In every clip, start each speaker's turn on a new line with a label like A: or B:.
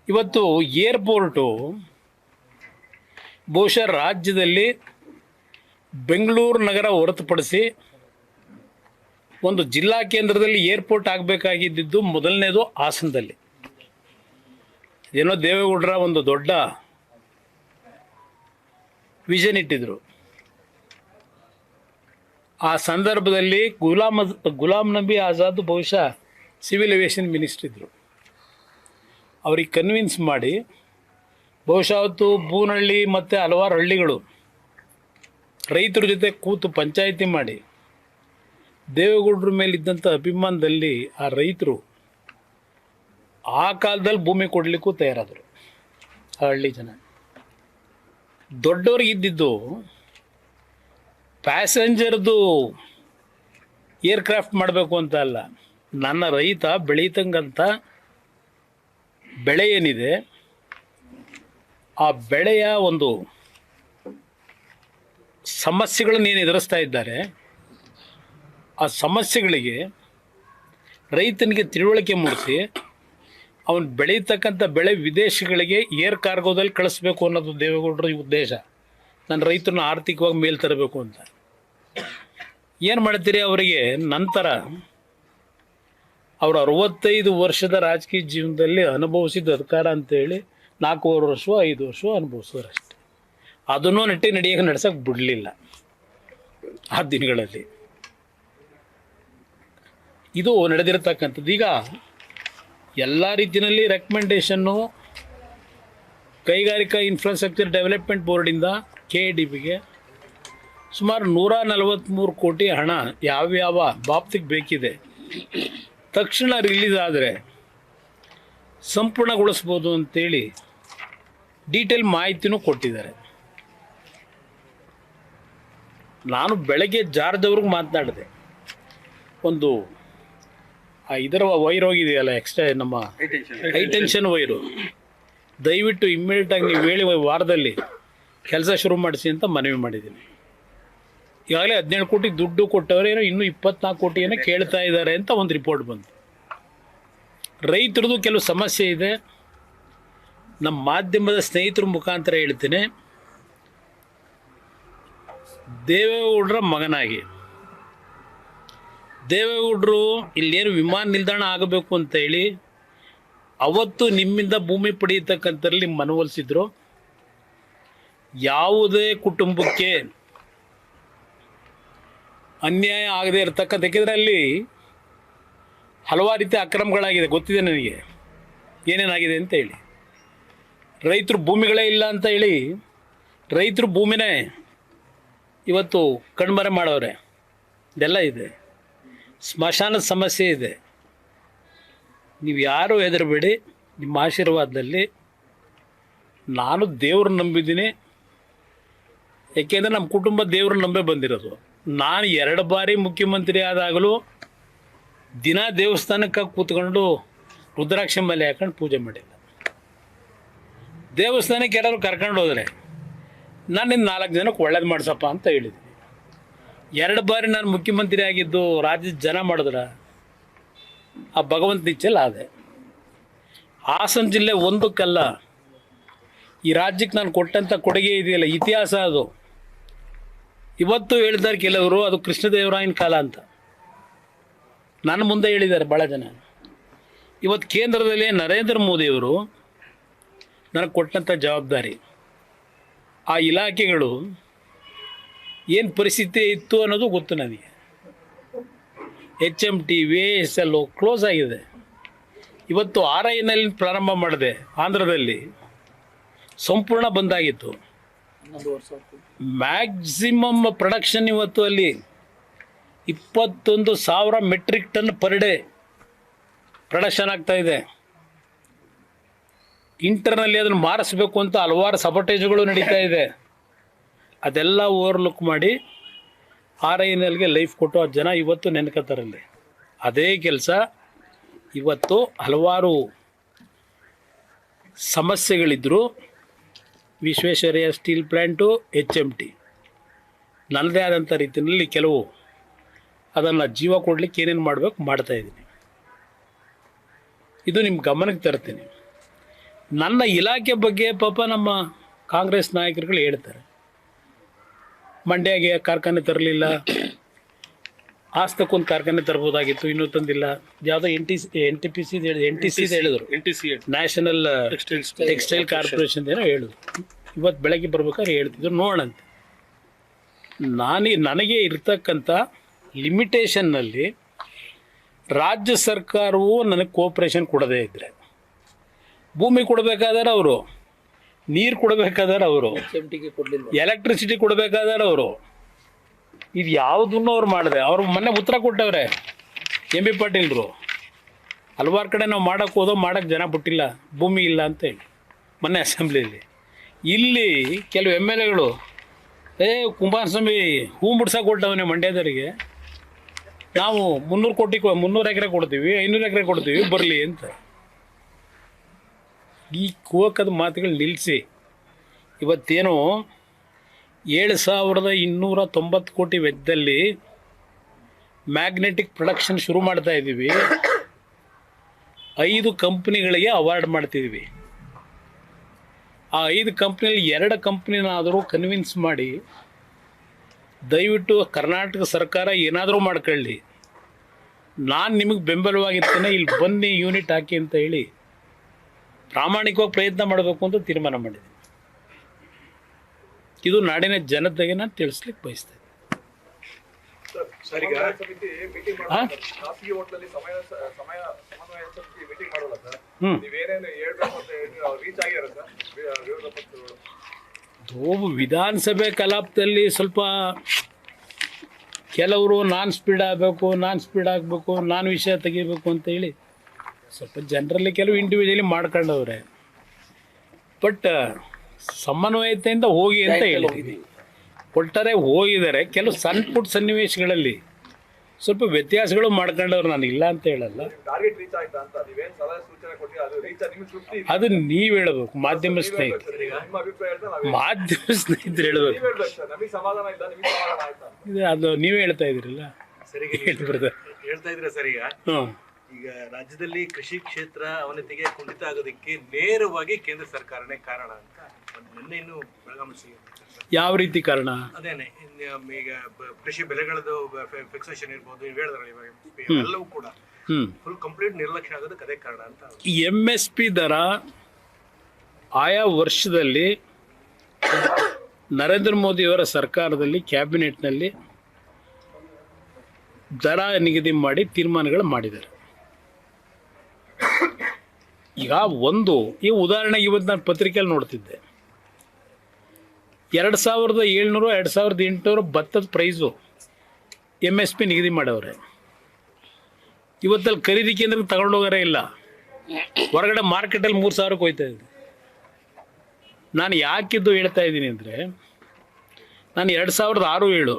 A: ಇವತ್ತು ಏರ್ಪೋರ್ಟು ಬಹುಶಃ ರಾಜ್ಯದಲ್ಲಿ ಬೆಂಗಳೂರು ನಗರ ಹೊರತುಪಡಿಸಿ ಒಂದು ಜಿಲ್ಲಾ ಕೇಂದ್ರದಲ್ಲಿ ಏರ್ಪೋರ್ಟ್ ಆಗಬೇಕಾಗಿದ್ದು ಮೊದಲನೇದು ಹಾಸನದಲ್ಲಿ. ಏನೋ ದೇವೇಗೌಡರ ಒಂದು ದೊಡ್ಡ ವಿಷನ್ ಇಟ್ಟಿದ್ರು. ಆ ಸಂದರ್ಭದಲ್ಲಿ ಗುಲಾಂ ನಬಿ ಆಜಾದ್ ಬಹುಶಃ ಸಿವಿಲ್ ಏವಿಯೇಷನ್ ಮಿನಿಸ್ಟರ್ ಇದ್ದರು. ಅವ್ರಿಗೆ ಕನ್ವಿನ್ಸ್ ಮಾಡಿ ಬಹುಶಃ ಅವತ್ತು ಬೂನಹಳ್ಳಿ ಮತ್ತು ಹಲವಾರು ಹಳ್ಳಿಗಳು ರೈತರ ಜೊತೆ ಕೂತು ಪಂಚಾಯಿತಿ ಮಾಡಿ ದೇವೇಗೌಡರ ಮೇಲಿದ್ದಂಥ ಅಭಿಮಾನದಲ್ಲಿ ಆ ರೈತರು ಆ ಕಾಲದಲ್ಲಿ ಭೂಮಿ ಕೊಡಲಿಕ್ಕೂ ತಯಾರಾದರು. ಆ ಹಳ್ಳಿ ಜನ ದೊಡ್ಡವ್ರಿಗೆ ಇದ್ದಿದ್ದು ಪ್ಯಾಸೆಂಜರ್ದು ಏರ್ಕ್ರಾಫ್ಟ್ ಮಾಡಬೇಕು ಅಂತ ಅಲ್ಲ, ನನ್ನ ರೈತ ಬೆಳೀತಂಗಂಥ ಬೆಳೆ ಏನಿದೆ ಆ ಬೆಳೆಯ ಒಂದು ಸಮಸ್ಯೆಗಳನ್ನು ಏನು ಎದುರಿಸ್ತಾ ಇದ್ದಾರೆ ಆ ಸಮಸ್ಯೆಗಳಿಗೆ ರೈತನಿಗೆ ತಿಳುವಳಿಕೆ ಮೂಡಿಸಿ ಅವನು ಬೆಳೀತಕ್ಕಂಥ ಬೆಳೆ ವಿದೇಶಗಳಿಗೆ ಏರ್ ಕಾರ್ಗೋದಲ್ಲಿ ಕಳಿಸ್ಬೇಕು ಅನ್ನೋದು ದೇವೇಗೌಡರ ಉದ್ದೇಶ. ನನ್ನ ರೈತರನ್ನ ಆರ್ಥಿಕವಾಗಿ ಮೇಲ್ ತರಬೇಕು ಅಂತ. ಏನು ಮಾಡ್ತೀರಿ ಅವರಿಗೆ ನಂತರ ಅವರು 65 ವರ್ಷದ ರಾಜಕೀಯ ಜೀವನದಲ್ಲಿ ಅನುಭವಿಸಿದ ಅಧಿಕಾರ ಅಂತೇಳಿ 4 ವರ್ಷ 5 ವರ್ಷ ಅನುಭವಿಸೋರಷ್ಟೆ. ಅದನ್ನೂ ನಡೆಯೋಕೆ ನಡ್ಸೋಕೆ ಬಿಡಲಿಲ್ಲ ಆ ದಿನಗಳಲ್ಲಿ. ಇದು ನಡೆದಿರತಕ್ಕಂಥದ್ದು. ಈಗ ಎಲ್ಲ ರೀತಿಯಲ್ಲಿ ರೆಕಮೆಂಡೇಷನ್ನು ಕೈಗಾರಿಕಾ ಇನ್ಫ್ರಾಸ್ಟ್ರಕ್ಚರ್ ಡೆವಲಪ್ಮೆಂಟ್ ಬೋರ್ಡಿಂದ KADBಗೆ ಸುಮಾರು 143 ಕೋಟಿ ಹಣ ಯಾವ್ಯಾವ ಬಾಬ್ತಿಗೆ ಬೇಕಿದೆ ತಕ್ಷಣ ರಿಲೀಸ್ ಆದರೆ ಸಂಪೂರ್ಣಗೊಳಿಸ್ಬೋದು ಅಂತೇಳಿ ಡೀಟೇಲ್ ಮಾಹಿತಿನೂ ಕೊಟ್ಟಿದ್ದಾರೆ. ನಾನು ಬೆಳಗ್ಗೆ ಜಾರ್ಜ್ ಅವ್ರಿಗೆ ಮಾತನಾಡಿದೆ. ಒಂದು ಇದರ ವೈರ್ ಹೋಗಿದೆಯಲ್ಲ ಎಕ್ಸ್ಟ್ರಾ ನಮ್ಮ ಹೈಟೆನ್ಷನ್ ವೈರು, ದಯವಿಟ್ಟು ಇಮ್ಮಿಡಿಯೇಟಾಗಿ ನೀವು ಹೇಳಿ ವಾರದಲ್ಲಿ ಕೆಲಸ ಶುರು ಮಾಡಿಸಿ ಅಂತ ಮನವಿ ಮಾಡಿದ್ದೀನಿ. ಈಗಾಗಲೇ 17 ಕೋಟಿ ದುಡ್ಡು ಕೊಟ್ಟವರೇನೋ ಇನ್ನೂ 24 ಕೋಟಿ ಏನೋ ಕೇಳ್ತಾ ಇದ್ದಾರೆ ಅಂತ ಒಂದು ರಿಪೋರ್ಟ್ ಬಂತು. ರೈತರದ್ದು ಕೆಲವು ಸಮಸ್ಯೆ ಇದೆ. ನಮ್ಮ ಮಾಧ್ಯಮದ ಸ್ನೇಹಿತರ ಮುಖಾಂತರ ಹೇಳ್ತೀನಿ, ದೇವೇಗೌಡರ ಮಗನಾಗಿ ದೇವೇಗೌಡರು ಇಲ್ಲೇನು ವಿಮಾನ ನಿಲ್ದಾಣ ಆಗಬೇಕು ಅಂತ ಹೇಳಿ ಅವತ್ತು ನಿಮ್ಮಿಂದ ಭೂಮಿ ಪಡೆಯತಕ್ಕಂಥಲ್ಲಿ ಮನವೊಲಿಸಿದ್ರು. ಯಾವುದೇ ಕುಟುಂಬಕ್ಕೆ ಅನ್ಯಾಯ ಆಗದೆ ಇರತಕ್ಕಂಥ, ಯಾಕೆಂದರೆ ಅಲ್ಲಿ ಹಲವಾರು ರೀತಿಯ ಅಕ್ರಮಗಳಾಗಿದೆ, ಗೊತ್ತಿದೆ ನನಗೆ ಏನೇನಾಗಿದೆ ಅಂತ ಹೇಳಿ. ರೈತರು ಭೂಮಿಗಳೇ ಇಲ್ಲ ಅಂತ ಹೇಳಿ ರೈತರು ಭೂಮಿನೇ ಇವತ್ತು ಕಣ್ಮರೆ ಮಾಡವ್ರೆ. ಇದೆಲ್ಲ ಇದೆ. ಸ್ಮಶಾನದ ಸಮಸ್ಯೆ ಇದೆ. ನೀವು ಯಾರೂ ಹೆದರಬೇಡಿ. ನಿಮ್ಮ ಆಶೀರ್ವಾದದಲ್ಲಿ ನಾನು ದೇವ್ರನ್ನ ನಂಬಿದ್ದೀನಿ. ಏಕೆಂದರೆ ನಮ್ಮ ಕುಟುಂಬ ದೇವ್ರನ್ನ ನಂಬೇ ಬಂದಿರೋದು. ನಾನು 2 ಬಾರಿ ಮುಖ್ಯಮಂತ್ರಿ ಆದಾಗಲೂ ದಿನ ದೇವಸ್ಥಾನಕ್ಕೆ ಕೂತ್ಕೊಂಡು ರುದ್ರಾಕ್ಷಿ ಮೇಲೆ ಹಾಕೊಂಡು ಪೂಜೆ ಮಾಡಿಲ್ಲ. ದೇವಸ್ಥಾನಕ್ಕೆ ಯಾರಾದ್ರು ಕರ್ಕೊಂಡು ಹೋದರೆ ನಾನು ಇನ್ನು 4 ಜನಕ್ಕೆ ಒಳ್ಳೇದು ಮಾಡಿಸಪ್ಪ ಅಂತ ಹೇಳಿದ್ದೀನಿ. 2 ಬಾರಿ ನಾನು ಮುಖ್ಯಮಂತ್ರಿ ಆಗಿದ್ದು ರಾಜ್ಯದ ಜನ ಮಾಡಿದ್ರೆ ಆ ಭಗವಂತ ಇಚ್ಛೆಲ್ಲ ಆದೆ. ಹಾಸನ ಜಿಲ್ಲೆ ಒಂದಕ್ಕಲ್ಲ, ಈ ರಾಜ್ಯಕ್ಕೆ ನಾನು ಕೊಟ್ಟಂಥ ಕೊಡುಗೆ ಇದೆಯಲ್ಲ, ಇತಿಹಾಸ ಅದು. ಇವತ್ತು ಹೇಳಿದ್ದಾರೆ ಕೆಲವರು ಅದು ಕೃಷ್ಣದೇವರಾಯನ ಕಾಲ ಅಂತ. ನನ್ನ ಮುಂದೆ ಹೇಳಿದ್ದಾರೆ ಭಾಳ ಜನ. ಇವತ್ತು ಕೇಂದ್ರದಲ್ಲಿ ನರೇಂದ್ರ ಮೋದಿಯವರು ನನಗೆ ಕೊಟ್ಟಂಥ ಜವಾಬ್ದಾರಿ, ಆ ಇಲಾಖೆಗಳು ಏನು ಪರಿಸ್ಥಿತಿ ಇತ್ತು ಅನ್ನೋದು ಗೊತ್ತು ನನಗೆ. HMT VASL ಕ್ಲೋಸ್ ಆಗಿದೆ. ಇವತ್ತು RINL ಪ್ರಾರಂಭ ಮಾಡಿದೆ ಆಂಧ್ರದಲ್ಲಿ, ಸಂಪೂರ್ಣ ಬಂದಾಗಿತ್ತು. ಮ್ಯಾಕ್ಸಿಮಮ್ ಪ್ರೊಡಕ್ಷನ್ ಇವತ್ತು ಅಲ್ಲಿ 21,000 metric ton per day production ಆಗ್ತಾಯಿದೆ. ಇಂಟರ್ನಲ್ಲಿ ಅದನ್ನು ಮಾರಿಸ್ಬೇಕು ಅಂತ ಹಲವಾರು ಸಬಟೇಜ್ಗಳು ನಡೀತಾ ಇದೆ. ಅದೆಲ್ಲ ಓವರ್ಲುಕ್ ಮಾಡಿ RINLಗೆ ಲೈಫ್ ಕೊಟ್ಟು ಆ ಜನ ಇವತ್ತು ನೆನ್ಕೋತಾರಲ್ಲಿ. ಅದೇ ಕೆಲಸ ಇವತ್ತು ಹಲವಾರು ಸಮಸ್ಯೆಗಳಿದ್ದರು. ವಿಶ್ವೇಶ್ವರಯ್ಯ ಸ್ಟೀಲ್ ಪ್ಲ್ಯಾಂಟು, HMT ನನ್ನದೇ ಆದಂಥ ರೀತಿಯಲ್ಲಿ ಕೆಲವು ಅದನ್ನು ಜೀವ ಕೊಡಲಿಕ್ಕೆ ಏನೇನು ಮಾಡಬೇಕು ಮಾಡ್ತಾಯಿದ್ದೀನಿ. ಇದು ನಿಮ್ಮ ಗಮನಕ್ಕೆ ತರ್ತೀನಿ. ನನ್ನ ಇಲಾಖೆ ಬಗ್ಗೆ ಪಾಪ ನಮ್ಮ ಕಾಂಗ್ರೆಸ್ ನಾಯಕರುಗಳು ಹೇಳ್ತಾರೆ, ಮಂಡ್ಯಗೆ ಕಾರ್ಖಾನೆ ತರಲಿಲ್ಲ, ಆಸ್ತಕ್ಕೊಂದು ಕಾರ್ಖಾನೆ ತರ್ಬೋದಾಗಿತ್ತು, ಇನ್ನೂ ತಂದಿಲ್ಲ. ಯಾವುದೋ ಎನ್ ಟಿ ಸಿ ಹೇಳಿದ್ರು, ನ್ಯಾಷನಲ್ ಟೆಕ್ಸ್ಟೈಲ್ ಕಾರ್ಪೊರೇಷನ್ ಏನೋ ಹೇಳಿದ್ರು. ಇವತ್ತು ಬೆಳಗ್ಗೆ ಬರ್ಬೇಕಾದ್ರೆ ಹೇಳ್ತಿದ್ರು, ನೋಡಂತೆ. ನನಗೆ ಇರ್ತಕ್ಕಂಥ ಲಿಮಿಟೇಷನ್ನಲ್ಲಿ ರಾಜ್ಯ ಸರ್ಕಾರವು ನನಗೆ ಕೋಆಪ್ರೇಷನ್ ಕೊಡದೇ ಇದ್ದರೆ, ಭೂಮಿ ಕೊಡಬೇಕಾದ್ರೆ ಅವರು, ನೀರು ಕೊಡಬೇಕಾದ್ರೆ ಅವರು, ಎಲೆಕ್ಟ್ರಿಸಿಟಿ ಕೊಡಬೇಕಾದ್ರೆ ಅವರು, ಇದು ಯಾವುದನ್ನು ಅವ್ರು ಮಾಡಿದೆ. ಅವರು ಮೊನ್ನೆ ಉತ್ತರ ಕೊಟ್ಟವ್ರೆ ಎಂ ಬಿ ಪಾಟೀಲ್ರು. ಹಲವಾರು ಕಡೆ ನಾವು ಮಾಡೋಕ್ಕೆ ಹೋದೋ ಮಾಡೋಕ್ಕೆ ಜನ ಬಿಟ್ಟಿಲ್ಲ, ಭೂಮಿ ಇಲ್ಲ ಅಂತ ಹೇಳಿ ಮೊನ್ನೆ ಅಸೆಂಬ್ಲಿಯಲ್ಲಿ. ಇಲ್ಲಿ ಕೆಲವು ಎಮ್ ಎಲ್ ಎಗಳು ಕುಮಾರಸ್ವಾಮಿ ಹೂ ಮುಡ್ಸಕ್ಕೆ ಕೊಟ್ಟವನೇ ಮಂಡ್ಯದವರಿಗೆ, ನಾವು 300 ಎಕರೆ ಕೊಡ್ತೀವಿ, 500 ಎಕರೆ ಕೊಡ್ತೀವಿ, ಬರಲಿ ಅಂತ. ಈ ಕೂವಕದ ಮಾತುಗಳು ನಿಲ್ಲಿಸಿ, ಇವತ್ತೇನು 7,290 ಕೋಟಿ ವೆಚ್ಚದಲ್ಲಿ ಮ್ಯಾಗ್ನೆಟಿಕ್ ಪ್ರೊಡಕ್ಷನ್ ಶುರು ಮಾಡ್ತಾ ಇದ್ದೀವಿ. 5 ಕಂಪ್ನಿಗಳಿಗೆ ಅವಾರ್ಡ್ ಮಾಡ್ತಿದ್ದೀವಿ. ಆ 5 ಕಂಪ್ನಿಯಲ್ಲಿ 2 ಕಂಪ್ನಿನಾದರೂ ಕನ್ವಿನ್ಸ್ ಮಾಡಿ, ದಯವಿಟ್ಟು ಕರ್ನಾಟಕ ಸರ್ಕಾರ ಏನಾದರೂ ಮಾಡ್ಕೊಳ್ಳಿ, ನಾನು ನಿಮಗೆ ಬೆಂಬಲವಾಗಿರ್ತೇನೆ, ಇಲ್ಲಿ ಬನ್ನಿ ಯೂನಿಟ್ ಹಾಕಿ ಅಂತ ಹೇಳಿ ಪ್ರಾಮಾಣಿಕವಾಗಿ ಪ್ರಯತ್ನ ಮಾಡಬೇಕು ಅಂತ ತೀರ್ಮಾನ ಮಾಡಿದ್ದೀನಿ. ಇದು ನಾಡಿನ ಜನತೆಗೆ ನಾನು ತಿಳಿಸ್ಲಿಕ್ಕೆ ಬಯಸ್ತೇನೆ. ವಿಧಾನಸಭೆ ಕಲಾಪದಲ್ಲಿ ಸ್ವಲ್ಪ ಕೆಲವರು ನಾನ್ ಸ್ಪೀಡ್ ಆಗಬೇಕು, ನಾನು ವಿಷಯ ತೆಗಿಬೇಕು ಅಂತ ಹೇಳಿ ಸ್ವಲ್ಪ ಜನರಲ್ಲಿ ಕೆಲವು ಇಂಡಿವಿಜುವಲಿ ಮಾಡ್ಕೊಂಡವ್ರೆ. ಬಟ್ ಸಮನ್ವಯತೆಯಿಂದ ಹೋಗಿ ಅಂತ ಹೇಳಿದ್ದೀನಿ. ಒಟ್ಟಾರೆ ಹೋಗಿದ್ದಾರೆ. ಕೆಲವು ಸಣ್ಣ ಪುಟ್ಟ ಸನ್ನಿವೇಶಗಳಲ್ಲಿ ಸ್ವಲ್ಪ ವ್ಯತ್ಯಾಸಗಳು ಮಾಡ್ಕೊಂಡವ್ರು, ನಾನು ಇಲ್ಲ ಅಂತ ಹೇಳಲ್ಲ. ಅದು ನೀವು ಹೇಳಬೇಕು, ಮಾಧ್ಯಮ ಸ್ನೇಹಿತರು ಹೇಳಬೇಕು. ಅದು ನೀವೇ ಹೇಳ್ತಾ ಇದ್ದೀರಲ್ಲ,
B: ಹೇಳ್ತಾ ಇದ್ರೆ ಸರ್. ಈಗ ರಾಜ್ಯದಲ್ಲಿ ಕೃಷಿ ಕ್ಷೇತ್ರ ಅವನತಿಗೆ ಕುಂಠಿತ ಆಗೋದಕ್ಕೆ ನೇರವಾಗಿ ಕೇಂದ್ರ ಸರ್ಕಾರನೇ ಕಾರಣ ಅಂತ ನಿನ್ನೆ ಇನ್ನು ಬೆಳಗಾವಿ
A: ಯಾವ ರೀತಿ ಕಾರಣ?
B: ಅದೇನೆ, ಈಗ ಕೃಷಿ ಬೆಲೆಗಳದ್ದು ಫಿಕ್ಸೇಷನ್ ಇರ್ಬೋದು, ಹೇಳಿದ್ರಲ್ಲ, ಇವಾಗ ಎಲ್ಲವೂ ಕೂಡ ಫುಲ್ ಕಂಪ್ಲೀಟ್ ನಿರ್ಲಕ್ಷ್ಯ ಆಗೋದಕ್ಕೆ ಅದೇ ಕಾರಣ ಅಂತ.
A: MSP ದರ ಆಯಾ ವರ್ಷದಲ್ಲಿ ನರೇಂದ್ರ ಮೋದಿಯವರ ಸರ್ಕಾರದಲ್ಲಿ ಕ್ಯಾಬಿನೆಟ್ನಲ್ಲಿ ದರ ನಿಗದಿ ಮಾಡಿ ತೀರ್ಮಾನಗಳು ಮಾಡಿದ್ದಾರೆ. ಈಗ ಈ ಉದಾಹರಣೆಗೆ ಇವತ್ತು ನಾನು ಪತ್ರಿಕೆಯಲ್ಲಿ ನೋಡ್ತಿದ್ದೆ, 2,700 2,800 ಭತ್ತದ ಪ್ರೈಸು MSP ನಿಗದಿ ಮಾಡವ್ರೆ. ಇವತ್ತಲ್ಲಿ ಖರೀದಿ ಕೇಂದ್ರಕ್ಕೆ ತಗೊಂಡೋಗಾರೆ ಇಲ್ಲ, ಹೊರಗಡೆ ಮಾರ್ಕೆಟಲ್ಲಿ 3,000ಕ್ಕೆ ಹೋಯ್ತಾ ಇದೆ. ನಾನು ಯಾಕಿದ್ದು ಹೇಳ್ತಾ ಇದ್ದೀನಿ ಅಂದರೆ, ನಾನು 2006-07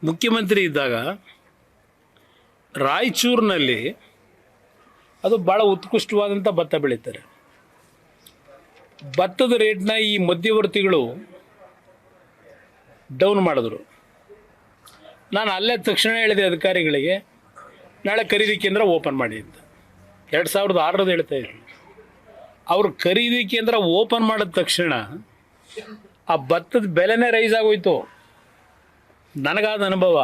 A: ಮುಖ್ಯಮಂತ್ರಿ ಇದ್ದಾಗ ರಾಯಚೂರಿನಲ್ಲಿ ಅದು ಭಾಳ ಉತ್ಕೃಷ್ಟವಾದಂಥ ಭತ್ತ ಬೆಳೀತಾರೆ. ಭತ್ತದ ರೇಟ್ನ ಈ ಮಧ್ಯವರ್ತಿಗಳು ಡೌನ್ ಮಾಡಿದ್ರು. ನಾನು ಅಲ್ಲೇ ತಕ್ಷಣ ಹೇಳಿದೆ ಅಧಿಕಾರಿಗಳಿಗೆ, ನಾಳೆ ಖರೀದಿ ಕೇಂದ್ರ ಓಪನ್ ಮಾಡಿ ಅಂತ. 2006 ಹೇಳ್ತಾ ಇದ್ದೀನಿ. ಅವರು ಖರೀದಿ ಕೇಂದ್ರ ಓಪನ್ ಮಾಡಿದ ತಕ್ಷಣ ಆ ಭತ್ತದ ಬೆಲೆನೇ ರೈಸ್ ಆಗೋಯ್ತು. ನನಗಾದ ಅನುಭವ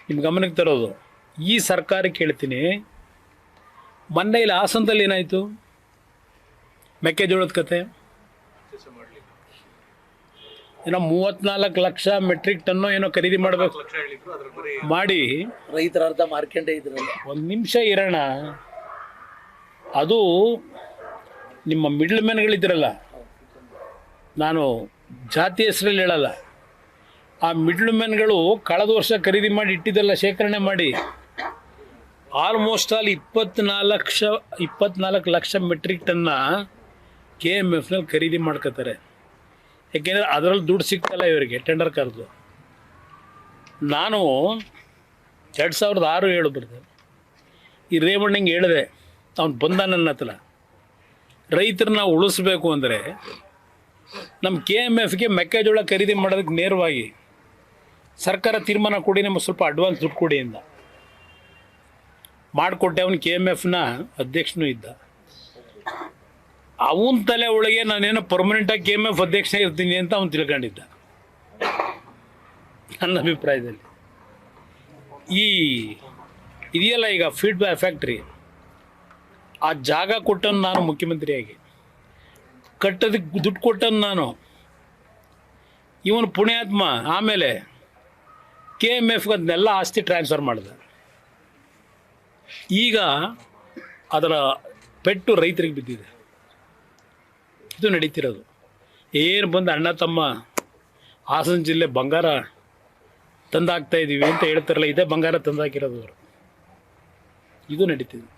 A: ನಿಮ್ಮ ಗಮನಕ್ಕೆ ತರೋದು. ಈ ಸರ್ಕಾರಕ್ಕೆ ಹೇಳ್ತೀನಿ, ಮೊನ್ನೆ ಇಲ್ಲಿ ಹಾಸನದಲ್ಲಿ ಏನಾಯಿತು, ಮೆಕ್ಕೆಜೋಳದ ಕತೆ ಏನೋ 34 ಲಕ್ಷ ಮೆಟ್ರಿಕ್ ಟನ್ನೋ ಏನೋ ಖರೀದಿ ಮಾಡಬೇಕು ಮಾಡಿ,
C: ರೈತರ ಅರ್ಧ ಮಾರ್ಕೆಂಡೇ ಇದ್ರಲ್ಲ.
A: ಒಂದು ನಿಮಿಷ ಇರೋಣ. ಅದು ನಿಮ್ಮ ಮಿಡ್ಲ್ ಮ್ಯಾನ್ಗಳಿದ್ರಲ್ಲ, ನಾನು ಜಾತಿ ಹೆಸರಲ್ಲಿ ಹೇಳಲ್ಲ, ಆ ಮಿಡ್ಲ್ ಮ್ಯಾನ್ಗಳು ಕಳೆದ ವರ್ಷ ಖರೀದಿ ಮಾಡಿ ಇಟ್ಟಿದ್ದೆಲ್ಲ ಶೇಖರಣೆ ಮಾಡಿ ಆಲ್ಮೋಸ್ಟ್ ಆಲ್ 24 ಲಕ್ಷ ಮೆಟ್ರಿಕ್ ಟನ್ನ KMFನಲ್ಲಿ ಖರೀದಿ ಮಾಡ್ಕೋತಾರೆ. ಯಾಕೆಂದರೆ ಅದರಲ್ಲಿ ದುಡ್ಡು ಸಿಗ್ತಲ್ಲ ಇವರಿಗೆ, ಟೆಂಡರ್ ಕರೆದು. ನಾನು 2006-07 ಬರ್ತದೆ ಈ ರೇವಣ್ಣಂಗೆ ಹೇಳಿದೆ, ಅವ್ನು ಬಂದ ನನ್ನ ಹತ್ರ, ರೈತರನ್ನ ಉಳಿಸ್ಬೇಕು ಅಂದರೆ ನಮ್ಮ KMFಗೆ ಮೆಕ್ಕೆಜೋಳ ಖರೀದಿ ಮಾಡೋದಕ್ಕೆ ನೇರವಾಗಿ ಸರ್ಕಾರ ತೀರ್ಮಾನ ಕೊಡಿ, ನಮಗೆ ಸ್ವಲ್ಪ ಅಡ್ವಾನ್ಸ್ ದುಡ್ಡು ಕೊಡಿ ಅಂತ. ಮಾಡಿಕೊಟ್ಟೆ. ಅವನು KMFನ ಅಧ್ಯಕ್ಷನೂ ಇದ್ದ. ಅವನ ತಲೆ ಒಳಗೆ ನಾನೇನೋ ಪರ್ಮನೆಂಟಾಗಿ KMF ಅಧ್ಯಕ್ಷ ಇರ್ತೀನಿ ಅಂತ ಅವನು ತಿಳ್ಕೊಂಡಿದ್ದ. ನನ್ನ ಅಭಿಪ್ರಾಯದಲ್ಲಿ ಇದೆಯಲ್ಲ ಈಗ ಫೀಡ್ ಫ್ಯಾಕ್ಟ್ರಿ, ಆ ಜಾಗ ಕೊಟ್ಟನು ನಾನು ಮುಖ್ಯಮಂತ್ರಿಯಾಗಿ, ಕಟ್ಟೋದಕ್ಕೆ ದುಡ್ಡು ಕೊಟ್ಟನು ನಾನು. ಇವನು ಪುಣ್ಯಾತ್ಮ ಆಮೇಲೆ KMFಗೆ ಅದನ್ನೆಲ್ಲ ಆಸ್ತಿ ಟ್ರಾನ್ಸ್ಫರ್ ಮಾಡಿದೆ. ಈಗ ಅದರ ಪೆಟ್ಟು ರೈತರಿಗೆ ಬಿದ್ದಿದೆ. ಇದು ನಡೀತಿರೋದು. ಏನು ಬಂದು ಅಣ್ಣ ತಮ್ಮ ಹಾಸನ ಜಿಲ್ಲೆ ಬಂಗಾರ ತಂದಾಕ್ತಾಯಿದ್ದೀವಿ ಅಂತ ಹೇಳ್ತಾರಲ್ಲ, ಇದೇ ಬಂಗಾರ ತಂದಾಕಿರೋದು ಅವರು. ಇದು ನಡೀತಿದೆ.